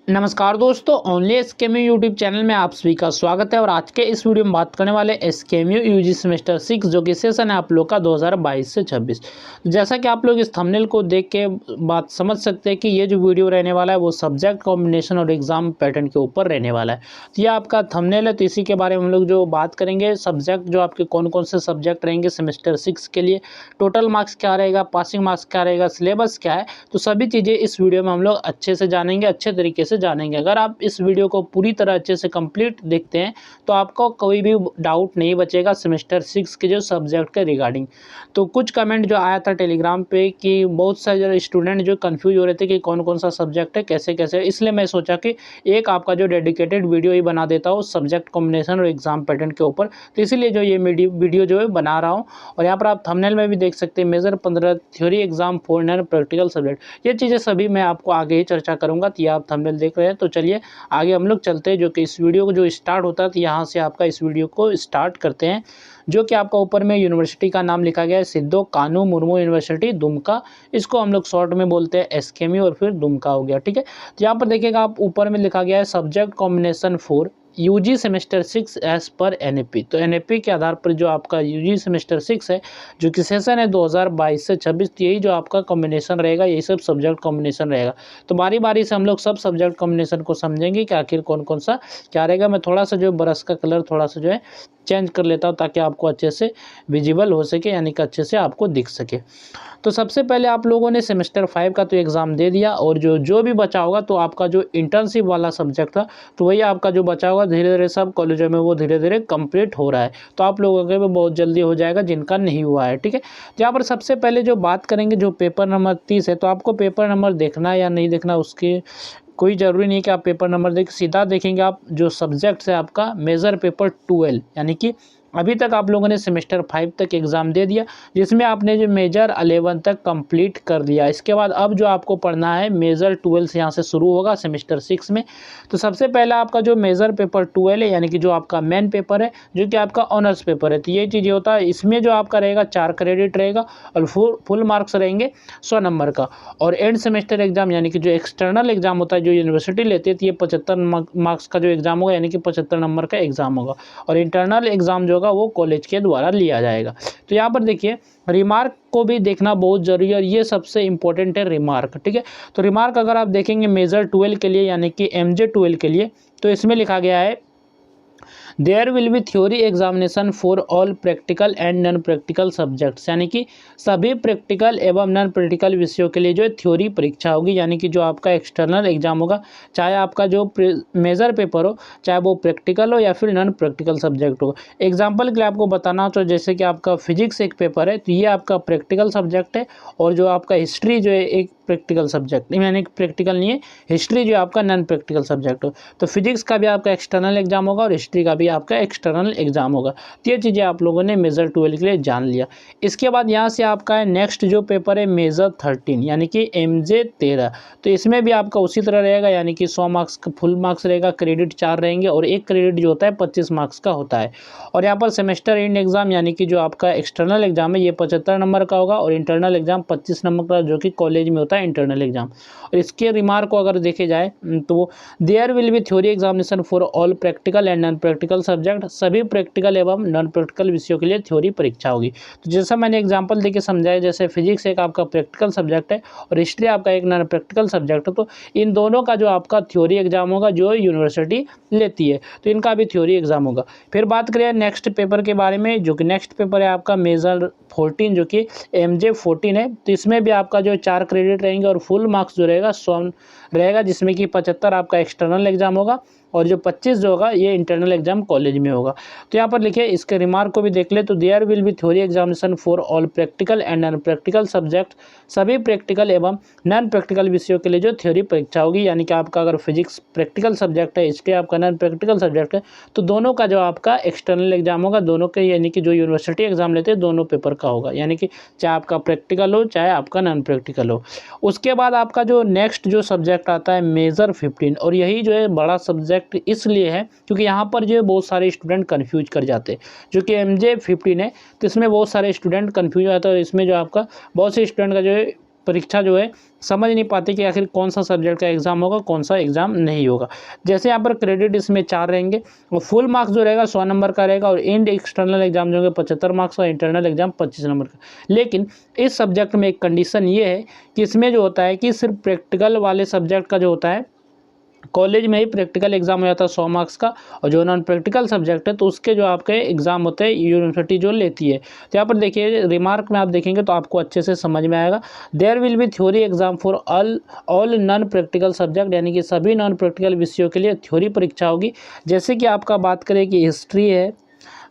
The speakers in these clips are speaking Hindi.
नमस्कार दोस्तों, ओनली एसकेएमयू यूट्यूब चैनल में आप सभी का स्वागत है। और आज के इस वीडियो में बात करने वाले एसकेएमयू यूजी सेमेस्टर 6 जो कि सेशन है आप लोग का 2022 से 26। जैसा कि आप लोग इस थंबनेल को देख के बात समझ सकते हैं कि ये जो वीडियो रहने वाला है वो सब्जेक्ट कॉम्बिनेशन और एग्जाम पैटर्न के ऊपर रहने वाला है। तो ये आपका थंबनेल है, तो इसी के बारे में हम लोग जो बात करेंगे, सब्जेक्ट जो आपके कौन कौन से सब्जेक्ट रहेंगे सेमेस्टर 6 के लिए, टोटल मार्क्स क्या रहेगा, पासिंग मार्क्स क्या रहेगा, सिलेबस क्या है, तो सभी चीज़ें इस वीडियो में हम लोग अच्छे से जानेंगे, अच्छे तरीके से जानेंगे। अगर आप इस वीडियो को पूरी तरह अच्छे से कंप्लीट देखते हैं तो आपको कोई भी डाउट नहीं बचेगा सेमेस्टर 6 के जो सब्जेक्ट के रिगार्डिंग। तो कुछ कमेंट जो आया था टेलीग्राम पे कि बहुत सारे स्टूडेंट जो कंफ्यूज हो रहे थे कि कौन कौन सा सब्जेक्ट है, कैसे कैसे, इसलिए मैं सोचा कि एक आपका जो डेडिकेटेड वीडियो ही बना देता हूँ सब्जेक्ट कॉम्बिनेशन और एग्जाम पैटर्न के ऊपर। तो इसीलिए जो ये वीडियो जो है बना रहा हूँ। और यहाँ पर आप थंबनेल में भी देख सकते हैं, major 15 theory exam 4 non practical subject, ये चीज़ें सभी मैं आपको आगे ही चर्चा करूँगा। तो ये आप थंबनेल देख रहे हैं, तो चलिए आगे हम लोग चलते हैं। जो कि इस वीडियो को जो स्टार्ट होता है, तो यहाँ से आपका इस वीडियो को स्टार्ट करते हैं। जो कि आपका ऊपर में यूनिवर्सिटी का नाम लिखा गया है, सिद्धो कानू मुर्मू यूनिवर्सिटी दुमका। इसको हम लोग शॉर्ट में बोलते हैं एसकेएमयू और फिर दुमका हो गया, ठीक है। तो यहाँ पर देखिएगा आप ऊपर में लिखा गया है subject combination 4 UG semester 6 as पर एनएपी। तो एनएपी के आधार पर जो आपका यूजी सेमेस्टर 6 है, जो कि सेशन है 2022 से 26, यही जो आपका कॉम्बिनेशन रहेगा, यही सब सब्जेक्ट कॉम्बिनेशन रहेगा। तो बारी बारी से हम लोग सब सब्जेक्ट कॉम्बिनेशन को समझेंगे कि आखिर कौन कौन सा क्या रहेगा। मैं थोड़ा सा जो ब्रश का कलर थोड़ा सा जो है चेंज कर लेता हूँ ताकि आपको अच्छे से विजिबल हो सके, यानी कि अच्छे से आपको दिख सके। तो सबसे पहले आप लोगों ने सेमेस्टर 5 का तो एग्ज़ाम दे दिया, और जो भी बचा होगा तो आपका जो इंटर्नशिप वाला सब्जेक्ट था, तो वही आपका जो बचा होगा धीरे धीरे सब कॉलेजों में वो धीरे धीरे कंप्लीट हो रहा है। तो आप लोगों के भी बहुत जल्दी हो जाएगा जिनका नहीं हुआ है, ठीक है। तो यहाँ पर सबसे पहले जो बात करेंगे जो पेपर नंबर 30 है, तो आपको पेपर नंबर देखना है या नहीं देखना उसकी कोई ज़रूरी नहीं कि आप पेपर नंबर देख, सीधा देखेंगे आप जो सब्जेक्ट है आपका मेजर पेपर 12, यानी कि अभी तक आप लोगों ने सेमेस्टर 5 तक एग्ज़ाम दे दिया, जिसमें आपने जो मेजर 11 तक कंप्लीट कर दिया। इसके बाद अब जो आपको पढ़ना है मेजर 12 से यहाँ से शुरू होगा सेमेस्टर 6 में। तो सबसे पहला आपका जो मेजर पेपर 12 है, यानी कि जो आपका मेन पेपर है, जो कि आपका ऑनर्स पेपर है, तो ये चीज़ होता है। इसमें जो आपका रहेगा 4 क्रेडिट रहेगा और फुल मार्क्स रहेंगे 100 नंबर का। और एंड सेमेस्टर एग्जाम, यानी कि जो एक्सटर्नल एग्जाम होता है जो यूनिवर्सिटी लेती है, तो ये 75 मार्क्स का जो एग्जाम होगा, यानी कि 75 नंबर का एग्जाम होगा। और इंटरनल एग्जाम जो होगा वो कॉलेज के द्वारा लिया जाएगा। तो यहाँ पर देखिए रिमार्क को भी देखना बहुत जरूरी है, और ये सबसे इंपॉर्टेंट है रिमार्क, ठीक है। तो रिमार्क अगर आप देखेंगे मेजर 12 के लिए, यानी कि एमजे 12 के लिए, तो इसमें लिखा गया है there will be theory examination for all practical and non practical subjects, यानी कि सभी प्रैक्टिकल एवं नॉन प्रैक्टिकल विषयों के लिए जो थ्योरी परीक्षा होगी, यानी कि जो आपका एक्सटर्नल एग्जाम होगा, चाहे आपका जो मेजर पेपर हो, चाहे वो प्रैक्टिकल हो या फिर नॉन प्रैक्टिकल सब्जेक्ट हो। एग्जाम्पल के लिए आपको बताना तो जैसे कि आपका फिजिक्स एक पेपर है, तो ये आपका प्रैक्टिकल सब्जेक्ट है, और जो आपका हिस्ट्री जो है एक प्रैक्टिकल सब्जेक्ट, यानी कि प्रैक्टिकल नहीं है, हिस्ट्री जो आपका नॉन प्रैक्टिकल सब्जेक्ट हो। तो फिजिक्स का भी आपका एक्सटर्नल एग्जाम होगा और हिस्ट्री का भी आपका एक्सटर्नल एग्जाम होगा। तो ये चीज़ें आप लोगों ने मेजर 12 के लिए जान लिया। इसके बाद यहाँ से आपका है नेक्स्ट जो पेपर है मेजर 13, यानी कि एमजे 13। तो इसमें भी आपका उसी तरह रहेगा, यानी कि 100 मार्क्स का फुल मार्क्स रहेगा, क्रेडिट 4 रहेंगे, और एक क्रेडिट जो होता है 25 मार्क्स का होता है। और यहाँ पर सेमेस्टर एंड एग्जाम, यानी कि जो आपका एक्सटर्नल एग्जाम है, ये 75 नंबर का होगा, और इंटरनल एग्जाम 25 नंबर का, जो कि कॉलेज में होता है इंटरनल एग्जाम। और इसके रिमार्क को अगर देखे जाए तो there will be theory examination for all practical and non practical subject, सभी प्रैक्टिकल एवं नॉन प्रैक्टिकल विषयों के लिए थ्योरी परीक्षा होगी। तो जैसा मैंने एग्जांपल देके समझाया, जैसे फिजिक्स एक आपका प्रैक्टिकल सब्जेक्ट है और हिस्ट्री आपका एक नॉन प्रैक्टिकल सब्जेक्ट है, तो इन दोनों का जो आपका थ्योरी एग्जाम होगा जो यूनिवर्सिटी लेती है, तो इनका भी थ्योरी एग्जाम होगा। फिर बात करें नेक्स्ट पेपर के बारे में, जो कि नेक्स्ट पेपर है आपका मेजर 14, जो कि एमजे 14 है। तो इसमें भी आपका जो 4 क्रेडिट रहेंगे और फुल मार्क्स जो रहेगा 100 रहेगा, जिसमें कि 75 आपका एक्सटर्नल एग्जाम होगा, और जो 25 जो होगा ये इंटरनल एग्जाम कॉलेज में होगा। तो यहाँ पर लिखिए, इसके रिमार्क को भी देख ले, तो there will be theory examination for all practical and non practical subject, सभी प्रैक्टिकल एवं नॉन प्रैक्टिकल विषयों के लिए जो थ्योरी परीक्षा होगी, यानी कि आपका अगर फिजिक्स प्रैक्टिकल सब्जेक्ट है, हिस्ट्री आपका नॉन प्रैक्टिकल सब्जेक्ट है, तो दोनों का जो आपका एक्सटर्नल एग्जाम होगा, दोनों के, यानी कि जो यूनिवर्सिटी एग्जाम लेते हैं दोनों पेपर का होगा, यानी कि चाहे आपका प्रैक्टिकल हो चाहे आपका नॉन प्रैक्टिकल हो। उसके बाद आपका जो नेक्स्ट जो सब्जेक्ट आता है मेजर 15, और यही जो है बड़ा सब्जेक्ट इसलिए है क्योंकि यहाँ पर जो है बहुत सारे स्टूडेंट कंफ्यूज कर जाते हैं। जो कि एमजे 15 है, तो इसमें बहुत सारे स्टूडेंट कंफ्यूज हो जाते हैं, और इसमें जो आपका बहुत से स्टूडेंट का जो है परीक्षा जो है समझ नहीं पाते कि आखिर कौन सा सब्जेक्ट का एग्जाम होगा, कौन सा एग्जाम नहीं होगा। जैसे यहाँ पर क्रेडिट इसमें 4 रहेंगे और फुल मार्क्स जो रहेगा 100 नंबर का रहेगा और इंड एक्सटर्नल एग्जाम जो होंगे 75 मार्क्स और इंटरनल एग्जाम 25 नंबर का। लेकिन इस सब्जेक्ट में एक कंडीशन ये है कि इसमें जो होता है कि सिर्फ प्रैक्टिकल वाले सब्जेक्ट का जो होता है कॉलेज में ही प्रैक्टिकल एग्जाम हो जाता है 100 मार्क्स का, और जो नॉन प्रैक्टिकल सब्जेक्ट है तो उसके जो आपके एग्जाम होते हैं यूनिवर्सिटी जो लेती है। तो यहाँ पर देखिए रिमार्क में आप देखेंगे तो आपको अच्छे से समझ में आएगा। There will be theory exam for all non practical subject, यानी कि सभी नॉन प्रैक्टिकल विषयों के लिए थ्योरी परीक्षा होगी। जैसे कि आपका बात करें कि हिस्ट्री है,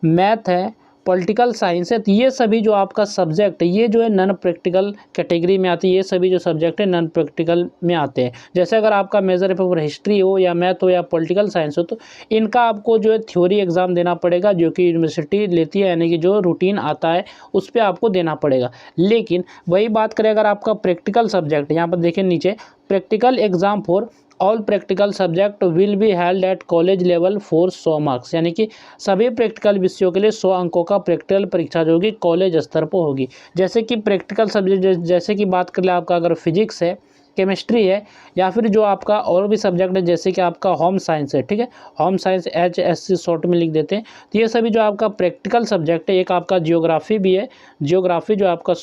मैथ है, पॉलिटिकल साइंस है, तो ये सभी जो आपका सब्जेक्ट है ये जो है नॉन प्रैक्टिकल कैटेगरी में आती है। ये सभी जो सब्जेक्ट है नॉन प्रैक्टिकल में आते हैं। जैसे अगर आपका मेजर पेपर हिस्ट्री हो या मैथ हो या पॉलिटिकल साइंस हो तो इनका आपको जो है थ्योरी एग्जाम देना पड़ेगा, जो कि यूनिवर्सिटी लेती है, यानी कि जो रूटीन आता है उस पर आपको देना पड़ेगा। लेकिन वही बात करें अगर आपका प्रैक्टिकल सब्जेक्ट, यहाँ पर देखिए नीचे, practical exam for all practical subject will be held at college level for 100 marks, यानी कि सभी प्रैक्टिकल विषयों के लिए 100 अंकों का प्रैक्टिकल परीक्षा जो होगी कॉलेज स्तर पर होगी। जैसे कि प्रैक्टिकल सब्जेक्ट, जैसे कि बात कर ले आपका अगर फिजिक्स है, केमिस्ट्री है, या फिर जो आपका और भी सब्जेक्ट है जैसे कि आपका होम साइंस है, ठीक है, होम साइंस HSC शॉर्ट में लिख देते हैं। तो ये सभी जो आपका प्रैक्टिकल सब्जेक्ट है, एक आपका जियोग्राफी भी है, जियोग्राफी जो आपका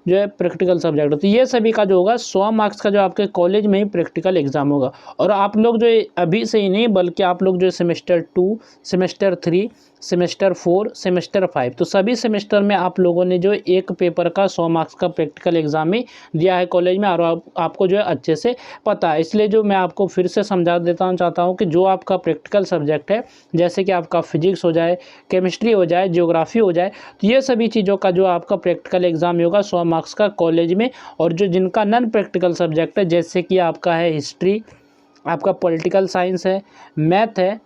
जो है प्रैक्टिकल सब्जेक्ट, तो ये सभी का जो होगा 100 मार्क्स का जो आपके कॉलेज में ही प्रैक्टिकल एग्जाम होगा। और आप लोग जो अभी से ही नहीं बल्कि आप लोग जो सेमेस्टर 2, सेमेस्टर 3, सेमेस्टर 4, सेमेस्टर 5, तो सभी सेमेस्टर में आप लोगों ने जो एक पेपर का 100 मार्क्स का प्रैक्टिकल एग्जाम ही दिया है कॉलेज में, और आपको जो है अच्छे से पता है। इसलिए जो मैं आपको फिर से समझा देता चाहता हूँ कि जो आपका प्रैक्टिकल सब्जेक्ट है, जैसे कि आपका फिजिक्स हो जाए, केमिस्ट्री हो जाए, जियोग्राफी हो जाए, तो ये सभी चीज़ों का जो आपका प्रैक्टिकल एग्जाम होगा 100 मार्क्स का कॉलेज में। और जो जिनका नॉन प्रैक्टिकल सब्जेक्ट है, जैसे कि आपका है हिस्ट्री, आपका पॉलिटिकल साइंस है, मैथ है,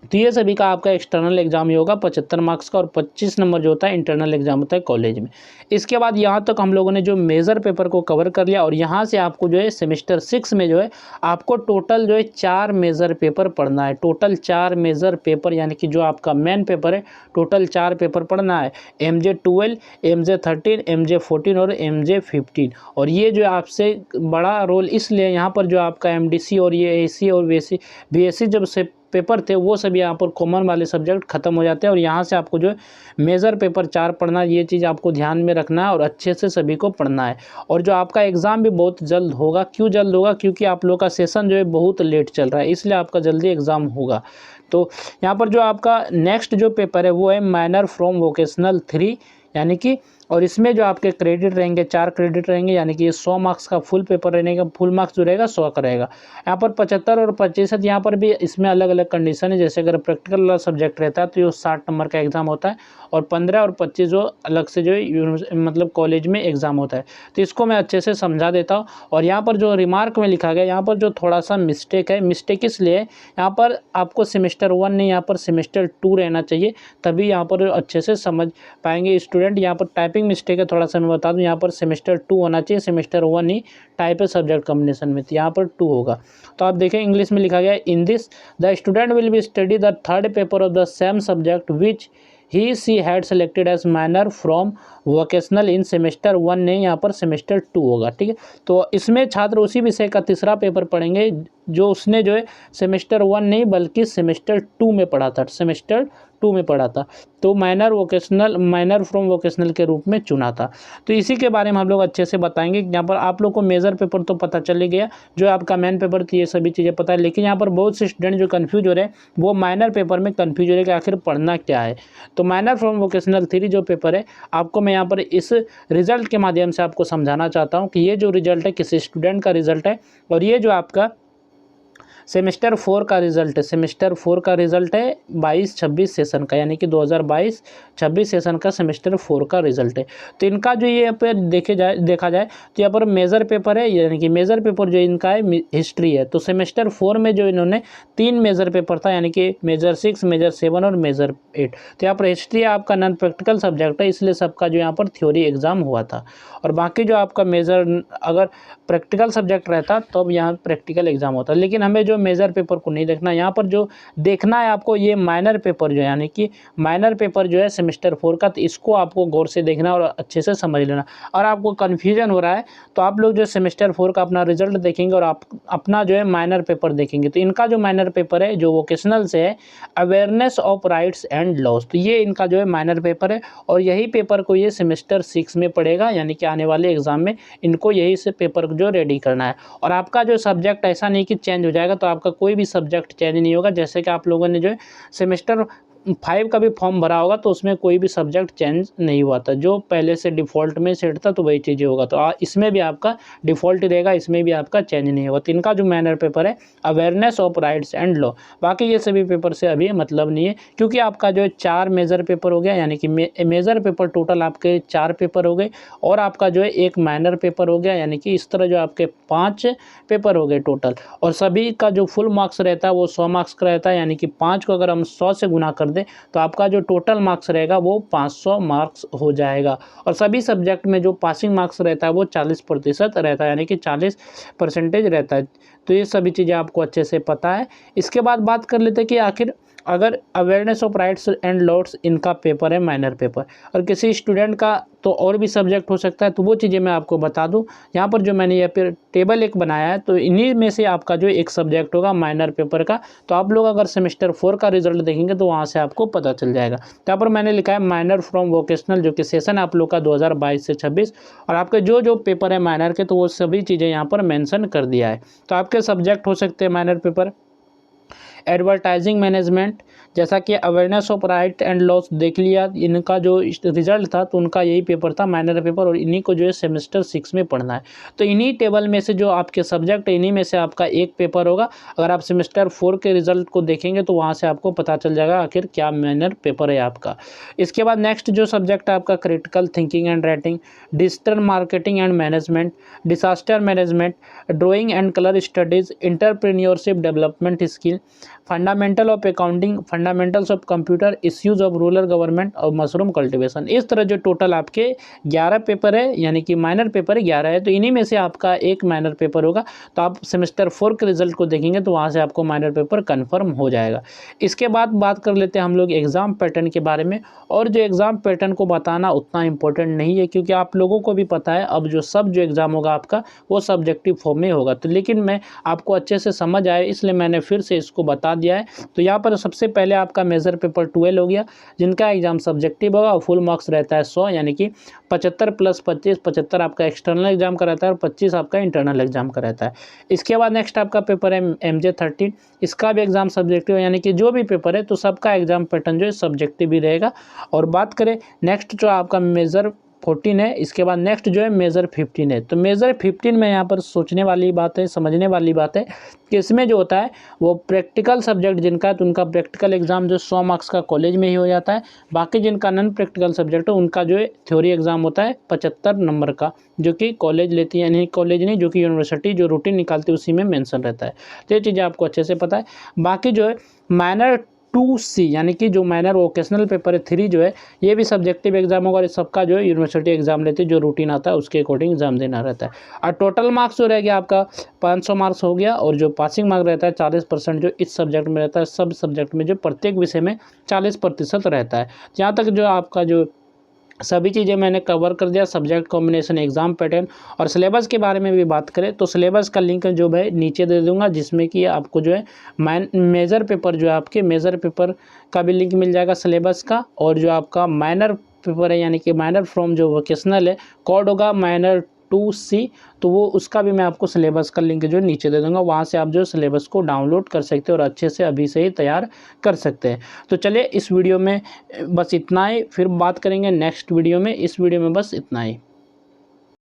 तो ये सभी का आपका एक्सटर्नल एग्जाम ही होगा 75 मार्क्स का, और 25 नंबर जो होता है इंटरनल एग्जाम होता है कॉलेज में। इसके बाद यहाँ तक हम लोगों ने जो मेजर पेपर को कवर कर लिया, और यहाँ से आपको जो है सेमेस्टर 6 में जो है आपको टोटल जो है 4 मेजर पेपर पढ़ना है। टोटल 4 मेजर पेपर, यानी कि जो आपका मेन पेपर है टोटल 4 पेपर पढ़ना है, MJ12, MJ13, MJ14 और MJ15। और ये जो आपसे बड़ा रोल इसलिए यहाँ पर जो आपका MDC और ये AC और BSc जब से पेपर थे वो सभी यहाँ पर कॉमन वाले सब्जेक्ट खत्म हो जाते हैं, और यहाँ से आपको जो मेजर पेपर 4 पढ़ना है, ये चीज़ आपको ध्यान में रखना है और अच्छे से सभी को पढ़ना है। और जो आपका एग्ज़ाम भी बहुत जल्द होगा। क्यों जल्द होगा? क्योंकि आप लोग का सेशन जो है बहुत लेट चल रहा है, इसलिए आपका जल्दी एग्ज़ाम होगा। तो यहाँ पर जो आपका नेक्स्ट जो पेपर है वो है माइनर फ्रॉम वोकेशनल 3, यानी कि, और इसमें जो आपके क्रेडिट रहेंगे 4 क्रेडिट रहेंगे, यानी कि ये 100 मार्क्स का फुल पेपर रहेगा। फुल मार्क्स जो रहेगा 100 का रहेगा। यहाँ पर 75 और 25, यहाँ पर भी इसमें अलग अलग कंडीशन है। जैसे अगर प्रैक्टिकल वाला सब्जेक्ट रहता है तो ये 60 नंबर का एग्जाम होता है, और 15 और 25 जो अलग से जो मतलब कॉलेज में एग्जाम होता है। तो इसको मैं अच्छे से समझा देता हूँ। और यहाँ पर जो रिमार्क में लिखा गया, यहाँ पर जो थोड़ा सा मिस्टेक है, मिस्टेक इसलिए यहाँ पर आपको सेमेस्टर 1 नहीं, यहाँ पर सेमेस्टर 2 रहना चाहिए, तभी यहाँ पर अच्छे से समझ पाएंगे स्टूडेंट। यहाँ पर टाइपिंग मिस्टेक है, थोड़ा सा मैं बता दूं, यहाँ पर सेमेस्टर 2 होना चाहिए, सेमेस्टर 1 ही टाइप है सब्जेक्ट कॉम्बिनेशन में, तो यहाँ पर 2 होगा। तो आप देखें इंग्लिश में लिखा गया है, in this the student will be study the third paper of the same subject which he she had selected as minor from vocational in semester 1 नहीं, यहाँ पर सेमेस्टर 2 होगा। ठीक है, तो इसमें छात्र उसी विषय का तीसरा पेपर पढ़ेंगे जो उसने जो है सेमेस्टर 1 नहीं बल्कि सेमेस्टर 2 में पढ़ा था, सेमेस्टर 2 में पढ़ा था, तो माइनर फ्रॉम वोकेशनल के रूप में चुना था। तो इसी के बारे में हम लोग अच्छे से बताएंगे। यहाँ पर आप लोग को मेजर पेपर तो पता चल ही गया, जो आपका मेन पेपर थी ये सभी चीज़ें पता है, लेकिन यहाँ पर बहुत से स्टूडेंट जो कन्फ्यूज हो रहे हैं वो माइनर पेपर में कन्फ्यूज हो रहे हैं कि आखिर पढ़ना क्या है। तो माइनर फ्रॉम वोकेशनल 3 जो पेपर है आपको मैं यहाँ पर इस रिजल्ट के माध्यम से आपको समझाना चाहता हूँ कि ये जो रिजल्ट है किसी स्टूडेंट का रिजल्ट है, और ये जो आपका सेमेस्टर 4 का रिजल्ट है, सेमेस्टर 4 का रिजल्ट है 22-26 सेशन का, यानी कि 2022-26 सेशन का सेमेस्टर 4 का रिजल्ट है। तो इनका जो ये पे देखा जाए तो यहाँ पर मेजर पेपर है, यानी कि मेजर पेपर जो इनका है हिस्ट्री है। तो सेमेस्टर 4 में जो इन्होंने 3 मेजर पेपर था, यानी कि मेजर 6, मेजर 7 और मेजर 8। तो यहाँ पर हिस्ट्री आपका नॉन प्रैक्टिकल सब्जेक्ट है, इसलिए सबका जो यहाँ पर थ्योरी एग्जाम हुआ था, और बाकी जो आपका मेजर अगर प्रैक्टिकल सब्जेक्ट रहता तो अब यहाँ प्रैक्टिकल एग्जाम होता। लेकिन हमें जो मेजर पेपर को नहीं देखना, यहाँ पर जो देखना है आपको ये माइनर पेपर जो है, यानी कि माइनर पेपर जो है सेमेस्टर 4 का, तो इसको आपको गौर से देखना और अच्छे से समझ लेना। और आपको कन्फ्यूजन हो रहा है तो आप लोग जो सेमेस्टर 4 का अपना रिजल्ट देखेंगे और आप अपना जो है माइनर पेपर देखेंगे, तो इनका जो माइनर पेपर है जो वोकेशनल से है, awareness of rights and laws, तो ये इनका जो है माइनर पेपर है। और यही पेपर को ये सेमेस्टर 6 में पड़ेगा, यानी कि आने वाले एग्जाम में इनको यही से पेपर जो रेडी करना है। और आपका जो सब्जेक्ट ऐसा नहीं कि चेंज हो जाएगा, तो आपका कोई भी सब्जेक्ट चेंज नहीं होगा। जैसे कि आप लोगों ने जो है सेमेस्टर 5 का भी फॉर्म भरा होगा तो उसमें कोई भी सब्जेक्ट चेंज नहीं हुआ था, जो पहले से डिफ़ॉल्ट में सेट था तो वही चीज़ें होगा। तो इसमें भी आपका डिफ़ॉल्ट रहेगा, इसमें भी आपका चेंज नहीं होगा। तो इनका जो माइनर पेपर है awareness of rights and law, बाकी ये सभी पेपर से अभी मतलब नहीं है, क्योंकि आपका जो 4 मेजर पेपर हो गया, यानी कि मेजर पेपर टोटल आपके 4 पेपर हो गए, और आपका जो है एक माइनर पेपर हो गया, यानी कि इस तरह जो आपके 5 पेपर हो गए टोटल। और सभी का जो फुल मार्क्स रहता है वो 100 मार्क्स का रहता है, यानी कि 5 को अगर हम 100 से गुना कर दें तो आपका जो टोटल मार्क्स रहेगा वो 500 मार्क्स हो जाएगा। और सभी सब्जेक्ट में जो पासिंग मार्क्स रहता है वो 40% रहता है, यानी कि 40% रहता है। तो ये सभी चीज़ें आपको अच्छे से पता है। इसके बाद बात कर लेते हैं कि आखिर अगर awareness of rights and laws इनका पेपर है माइनर पेपर, और किसी स्टूडेंट का तो और भी सब्जेक्ट हो सकता है, तो वो चीज़ें मैं आपको बता दूं। यहाँ पर जो मैंने यहाँ पर टेबल एक बनाया है, तो इन्हीं में से आपका जो एक सब्जेक्ट होगा माइनर पेपर का, तो आप लोग अगर सेमेस्टर 4 का रिजल्ट देखेंगे तो वहाँ से आपको पता चल जाएगा। तो यहाँ पर मैंने लिखा है माइनर फ्रॉम वोकेशनल, जो कि सेशन है आप लोग का 2022 से 26, और आपके जो जो पेपर है माइनर के तो वो सभी चीज़ें यहाँ पर मेंशन कर दिया है। तो आपके सब्जेक्ट हो सकते हैं माइनर पेपर एडवर्टाइजिंग मैनेजमेंट, जैसा कि awareness of right and laws देख लिया, इनका जो रिजल्ट था तो उनका यही पेपर था माइनर पेपर, और इन्हीं को जो है सेमेस्टर 6 में पढ़ना है। तो इन्हीं टेबल में से जो आपके सब्जेक्ट है इन्हीं में से आपका एक पेपर होगा। अगर आप सेमेस्टर 4 के रिजल्ट को देखेंगे तो वहाँ से आपको पता चल जाएगा आखिर क्या माइनर पेपर है आपका। इसके बाद नेक्स्ट जो सब्जेक्ट है आपका critical thinking and writing, digital marketing and management, disaster management, drawing and colour studies, entrepreneurship development skill, fundamental of accounting, fundamentals of computer, issues of rural government और मशरूम कल्टीवेशन। इस तरह जो टोटल आपके 11 पेपर है, यानी कि माइनर पेपर 11 है, तो इन्हीं में से आपका एक माइनर पेपर होगा। तो आप सेमेस्टर 4 के रिजल्ट को देखेंगे तो वहाँ से आपको माइनर पेपर कन्फर्म हो जाएगा। इसके बाद बात कर लेते हैं हम लोग एग्ज़ाम पैटर्न के बारे में। और जो एग्ज़ाम पैटर्न को बताना उतना इम्पोर्टेंट नहीं है, क्योंकि आप लोगों को भी पता है अब जो एग्ज़ाम होगा आपका वो सब्जेक्टिव फॉर्म में होगा। तो लेकिन मैं आपको अच्छे से समझ आए इसलिए मैंने फिर से इसको बता दिया है। तो यहाँ पर सबसे पहले आपका मेजर पेपर 12 हो गया, जिनका एग्जाम सब्जेक्टिव होगा और फुल मार्क्स रहता है 100, यानी कि 75 + 25, 75 आपका एक्सटर्नल एग्जाम का रहता है और 25 आपका इंटरनल एग्जाम का रहता है। इसके बाद नेक्स्ट आपका पेपर है MJ 13, इसका भी एग्जाम सब्जेक्टिव, यानी कि जो भी पेपर है तो सबका एग्जाम पैटर्न जो है सब्जेक्टिव ही रहेगा। और बात करें नेक्स्ट जो आपका मेजर 14 है, इसके बाद नेक्स्ट जो है मेजर 15 है। तो मेजर 15 में यहाँ पर सोचने वाली बात है, समझने वाली बात है कि इसमें जो होता है वो प्रैक्टिकल सब्जेक्ट जिनका है तो उनका प्रैक्टिकल एग्जाम जो 100 मार्क्स का कॉलेज में ही हो जाता है। बाकी जिनका नॉन प्रैक्टिकल सब्जेक्ट है उनका जो है थ्योरी एग्जाम होता है 75 नंबर का, जो कि कॉलेज लेती है, नहीं कॉलेज नहीं, जो कि यूनिवर्सिटी जो रूटीन निकालती है उसी में मेंशन रहता है। तो ये चीज़ें आपको अच्छे से पता है। बाकी जो है माइनर 2C, यानी कि जो माइनर वोकेशनल पेपर है 3 जो है ये भी सब्जेक्टिव एग्जाम होगा, और इस सबका जो है यूनिवर्सिटी एग्जाम लेती है, जो रूटीन आता है उसके अकॉर्डिंग एग्जाम देना रहता है। और टोटल मार्क्स जो रह गया आपका 500 मार्क्स हो गया, और जो पासिंग मार्क रहता है 40% जो इस सब्जेक्ट में रहता है, सब सब्जेक्ट में जो प्रत्येक विषय में 40% रहता है। जहाँ तक जो आपका जो सभी चीज़ें मैंने कवर कर दिया, सब्जेक्ट कॉम्बिनेशन, एग्जाम पैटर्न और सिलेबस के बारे में भी बात करें तो सिलेबस का लिंक जो मैं नीचे दे दूंगा, जिसमें कि आपको जो है मेजर पेपर जो है आपके मेजर पेपर का भी लिंक मिल जाएगा सिलेबस का, और जो आपका माइनर पेपर है यानी कि माइनर फ्रॉम जो वोकेशनल है कोड होगा माइनर 2C, तो वो उसका भी मैं आपको सिलेबस का लिंक जो नीचे दे दूंगा, वहाँ से आप जो सिलेबस को डाउनलोड कर सकते हैं और अच्छे से अभी से ही तैयार कर सकते हैं। तो चलिए इस वीडियो में बस इतना ही, फिर बात करेंगे नेक्स्ट वीडियो में। इस वीडियो में बस इतना ही।